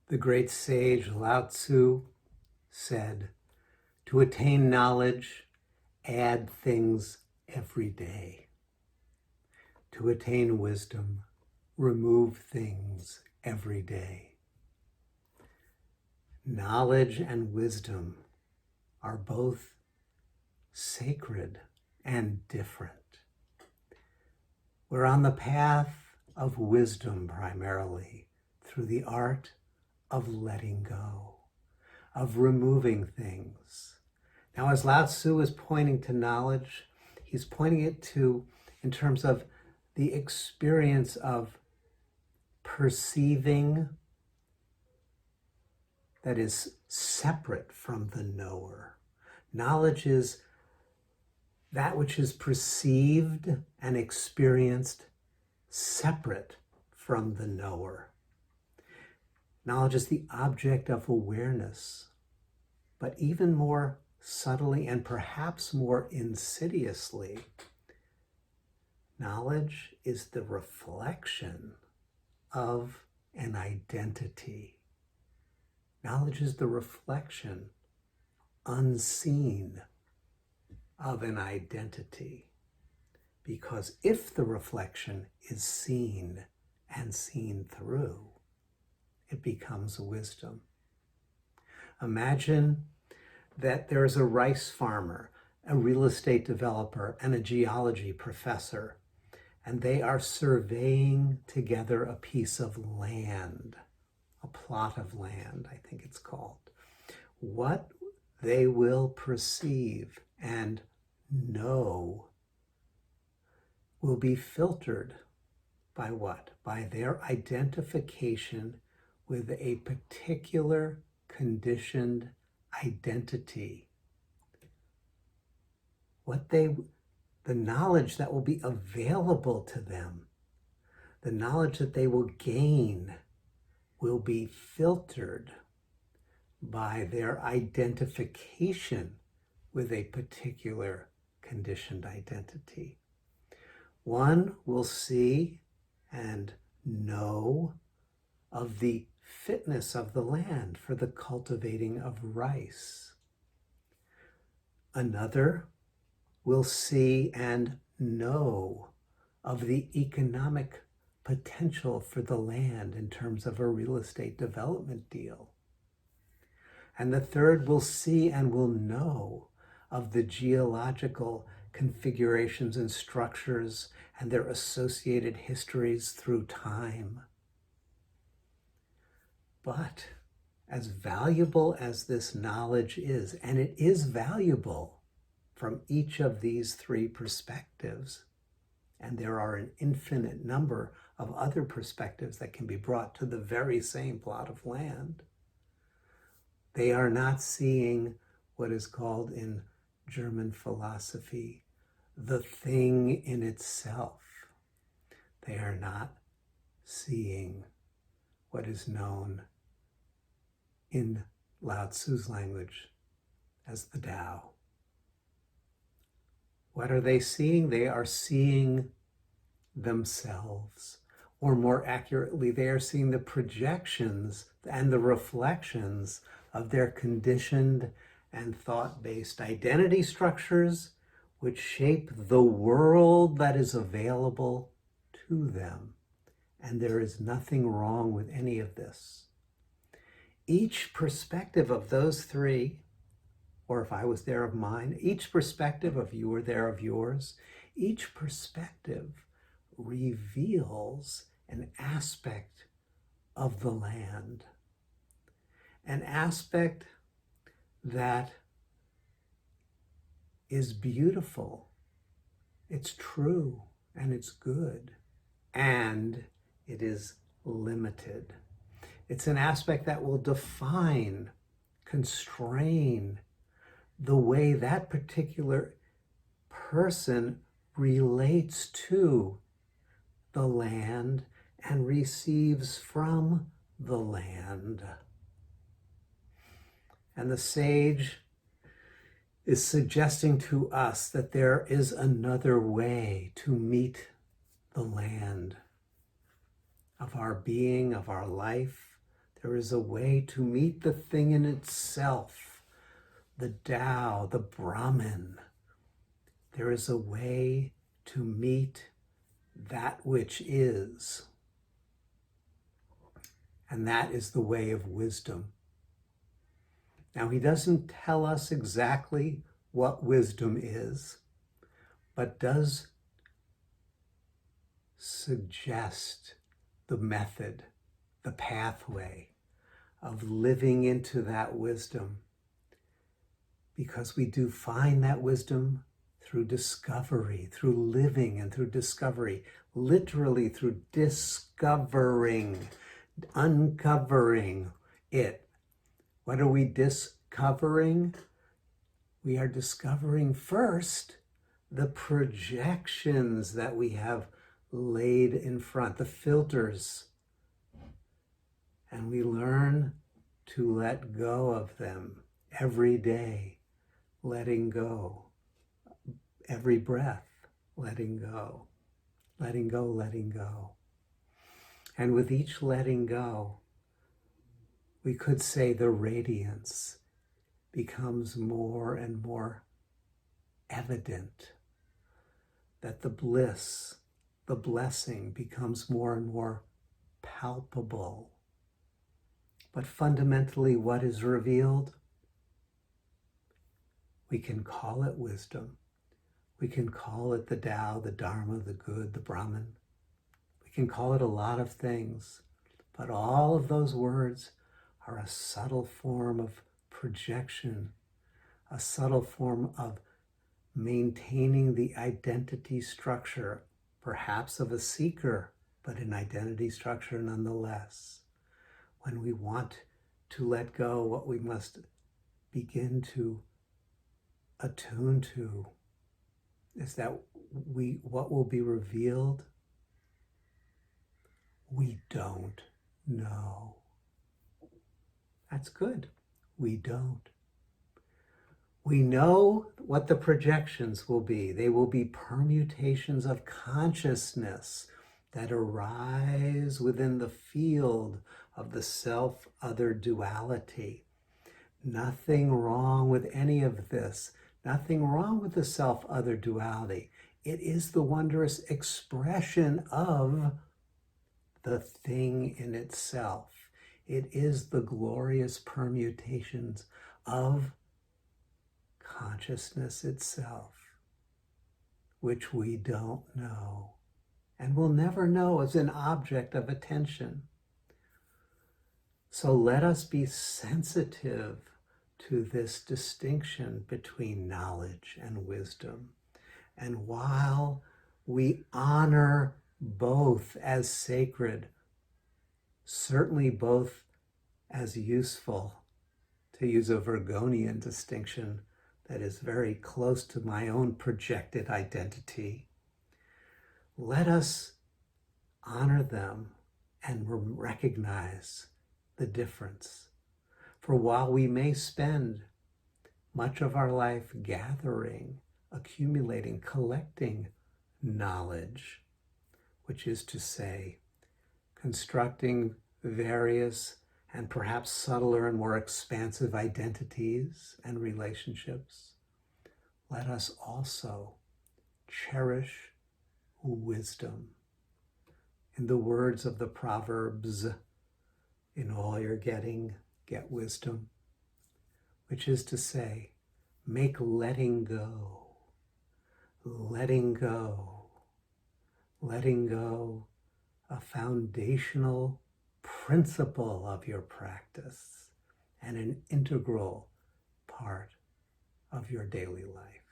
The great sage Lao Tsu said, "To attain knowledge, add things every day. To attain wisdom, remove things every day." Knowledge and wisdom are both sacred and different. We're on the path of wisdom primarily through the art of letting go, of removing things. Now, as Lao Tsu is pointing to knowledge, he's pointing it to in terms of the experience of perceiving that is separate from the knower. Knowledge is that which is perceived and experienced separate from the knower. Knowledge is the object of awareness, but even more subtly and perhaps more insidiously, knowledge is the reflection of an identity. Knowledge is the reflection, unseen, of an identity. Because if the reflection is seen and seen through, it becomes wisdom. Imagine that there's a rice farmer, a real estate developer, and a geology professor, and they are surveying together a piece of land, a plot of land, I think it's called. What they will perceive and know will be filtered by what? By their identification with a particular conditioned identity. The knowledge that will be available to them, the knowledge that they will gain, will be filtered by their identification with a particular conditioned identity. One will see and know of the fitness of the land for the cultivating of rice. Another will see and know of the economic potential for the land in terms of a real estate development deal. And the third will see and will know of the geological configurations and structures and their associated histories through time. But as valuable as this knowledge is, and it is valuable from each of these three perspectives, and there are an infinite number of other perspectives that can be brought to the very same plot of land, they are not seeing what is called in German philosophy the thing in itself. They are not seeing what is known in Lao Tsu's language as the Tao. What are they seeing? They are seeing themselves, or more accurately, they are seeing the projections and the reflections of their conditioned and thought-based identity structures, which shape the world that is available to them. And there is nothing wrong with any of this. Each perspective of those three, or if I was there of mine, each perspective of you or there of yours, each perspective reveals an aspect of the land, an aspect that is beautiful, it's true, and it's good, and it is limited. It's an aspect that will define, constrain the way that particular person relates to the land and receives from the land. And the sage is suggesting to us that there is another way to meet the land of our being, of our life. There is a way to meet the thing in itself, the Tao, the Brahman. There is a way to meet that which is. And that is the way of wisdom. Now, he doesn't tell us exactly what wisdom is, but does suggest the method, the pathway of living into that wisdom. Because we do find that wisdom through discovery, through living and through discovery, literally through discovering, uncovering it. What are we discovering? We are discovering first the projections that we have laid in front, the filters. And we learn to let go of them every day, letting go. Every breath, letting go, letting go, letting go. And with each letting go, we could say the radiance becomes more and more evident, that the bliss, the blessing becomes more and more palpable. But fundamentally, what is revealed? We can call it wisdom. We can call it the Tao, the Dharma, the good, the Brahman. We can call it a lot of things, but all of those words are a subtle form of projection, a subtle form of maintaining the identity structure, perhaps of a seeker, but an identity structure nonetheless. When we want to let go, what we must begin to attune to is that what will be revealed, we don't know. That's good. We don't. We know what the projections will be. They will be permutations of consciousness that arise within the field of the self-other duality. Nothing wrong with any of this. Nothing wrong with the self-other duality. It is the wondrous expression of the thing in itself. It is the glorious permutations of consciousness itself, which we don't know and will never know as an object of attention. So let us be sensitive to this distinction between knowledge and wisdom. And while we honor both as sacred, certainly both as useful, to use a Virgonian distinction that is very close to my own projected identity, let us honor them and recognize the difference. For while we may spend much of our life gathering, accumulating, collecting knowledge, which is to say, constructing various and perhaps subtler and more expansive identities and relationships, let us also cherish wisdom. In the words of the Proverbs, in all you're getting, get wisdom, which is to say, make letting go, letting go, letting go a foundational principle of your practice and an integral part of your daily life.